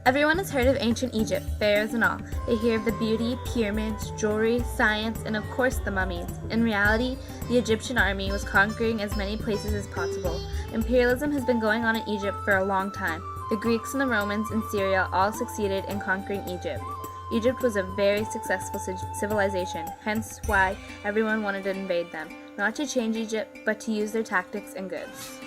Everyone has heard of ancient Egypt, pharaohs and all. They hear of the beauty, pyramids, jewelry, science, and of course the mummies. In reality, the Egyptian army was conquering as many places as possible. Imperialism has been going on in Egypt for a long time. The Greeks and the Romans in Syria all succeeded in conquering Egypt. Egypt was a very successful civilization, hence why everyone wanted to invade them, not to change Egypt, but to use their tactics and goods.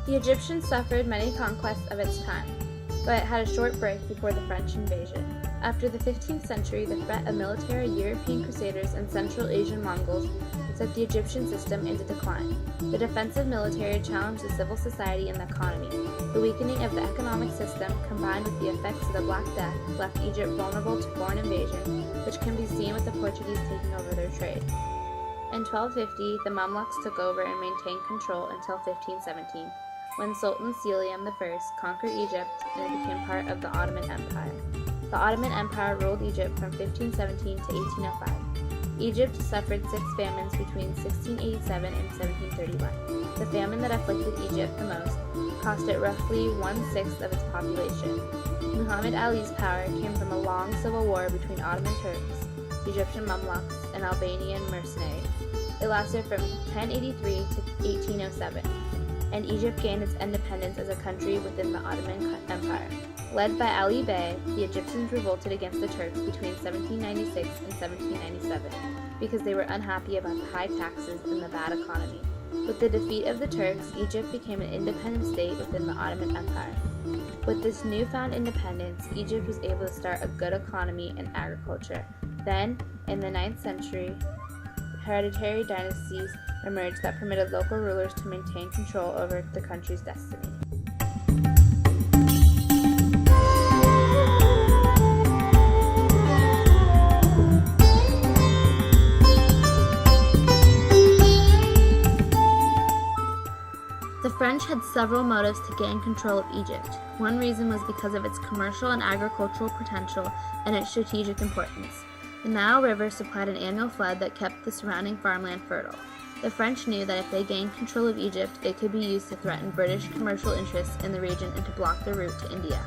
The Egyptians suffered many conquests of its time, but had a short break before the French invasion. After the 15th century, the threat of military European crusaders and Central Asian Mongols set the Egyptian system into decline. The defensive military challenged the civil society and the economy. The weakening of the economic system, combined with the effects of the Black Death, left Egypt vulnerable to foreign invasion, which can be seen with the Portuguese taking over their trade. In 1250, the Mamluks took over and maintained control until 1517. When Sultan Selim I conquered Egypt and it became part of the Ottoman Empire. The Ottoman Empire ruled Egypt from 1517 to 1805. Egypt suffered 6 famines between 1687 and 1731. The famine that afflicted Egypt the most cost it roughly 1/6 of its population. Muhammad Ali's power came from a long civil war between Ottoman Turks, Egyptian Mamluks, and Albanian mercenaries. It lasted from 1083 to 1807. And Egypt gained its independence as a country within the Ottoman Empire. Led by Ali Bey, the Egyptians revolted against the Turks between 1796 and 1797 because they were unhappy about the high taxes and the bad economy. With the defeat of the Turks, Egypt became an independent state within the Ottoman Empire. With this newfound independence, Egypt was able to start a good economy and agriculture. Then, in the 9th century, hereditary dynasties emerged that permitted local rulers to maintain control over the country's destiny. The French had several motives to gain control of Egypt. One reason was because of its commercial and agricultural potential and its strategic importance. The Nile River supplied an annual flood that kept the surrounding farmland fertile. The French knew that if they gained control of Egypt, it could be used to threaten British commercial interests in the region and to block their route to India.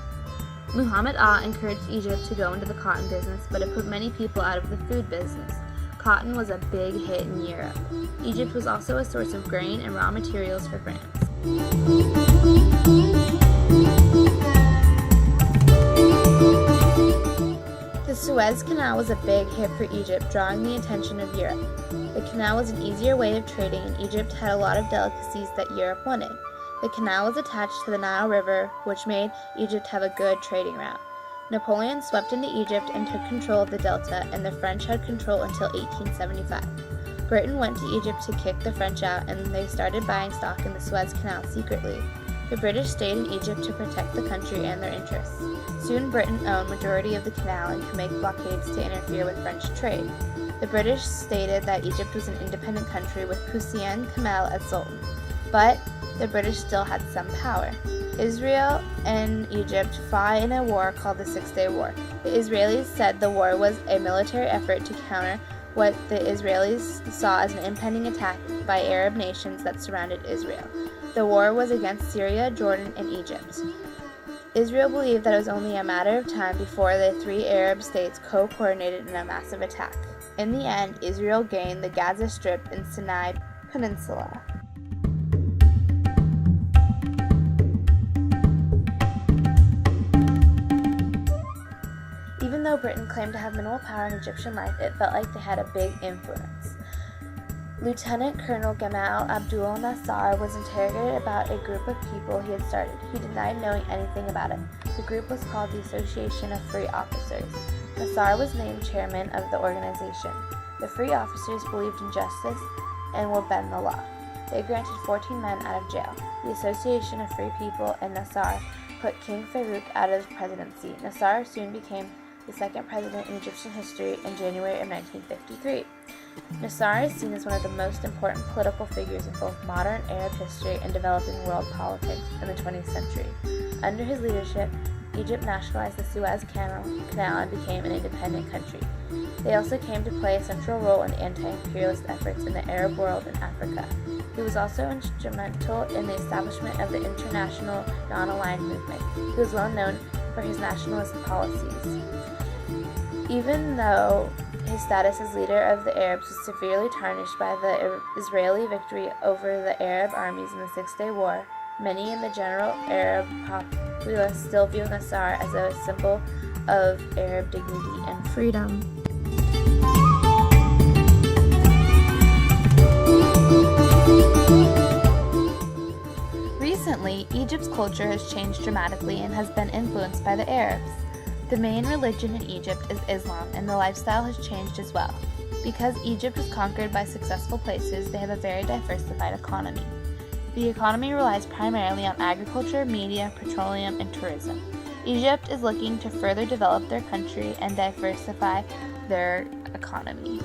Muhammad Ali encouraged Egypt to go into the cotton business, but it put many people out of the food business. Cotton was a big hit in Europe. Egypt was also a source of grain and raw materials for France. The Suez Canal was a big hit for Egypt, drawing the attention of Europe. The canal was an easier way of trading, and Egypt had a lot of delicacies that Europe wanted. The canal was attached to the Nile River, which made Egypt have a good trading route. Napoleon swept into Egypt and took control of the delta, and the French had control until 1875. Britain went to Egypt to kick the French out, and they started buying stock in the Suez Canal secretly. The British stayed in Egypt to protect the country and their interests. Soon Britain owned majority of the canal and could make blockades to interfere with French trade. The British stated that Egypt was an independent country with Hussein Kamel as Sultan, but the British still had some power. Israel and Egypt fought in a war called the 6-Day War. The Israelis said the war was a military effort to counter what the Israelis saw as an impending attack by Arab nations that surrounded Israel. The war was against Syria, Jordan, and Egypt. Israel believed that it was only a matter of time before the 3 Arab states co-coordinated in a massive attack. In the end, Israel gained the Gaza Strip and Sinai Peninsula. Even though Britain claimed to have minimal power in Egyptian life, it felt like they had a big influence. Lieutenant Colonel Gamal Abdul Nasser was interrogated about a group of people he had started. He denied knowing anything about it. The group was called the Association of Free Officers. Nasser was named chairman of the organization. The free officers believed in justice and would bend the law. They granted 14 men out of jail. The Association of Free People and Nasser put King Farouk out of the presidency. Nasser soon became the second president in Egyptian history in January of 1953. Nasser is seen as one of the most important political figures in both modern Arab history and developing world politics in the 20th century. Under his leadership, Egypt nationalized the Suez Canal and became an independent country. They also came to play a central role in anti-imperialist efforts in the Arab world and Africa. He was also instrumental in the establishment of the International Non-Aligned Movement. He was well known for his nationalist policies. Even though his status as leader of the Arabs was severely tarnished by the Israeli victory over the Arab armies in the Six-Day War, many in the general Arab populace still view Nasser as a symbol of Arab dignity and freedom. Recently, Egypt's culture has changed dramatically and has been influenced by the Arabs. The main religion in Egypt is Islam, and the lifestyle has changed as well. Because Egypt was conquered by successful places, they have a very diversified economy. The economy relies primarily on agriculture, media, petroleum, and tourism. Egypt is looking to further develop their country and diversify their economy.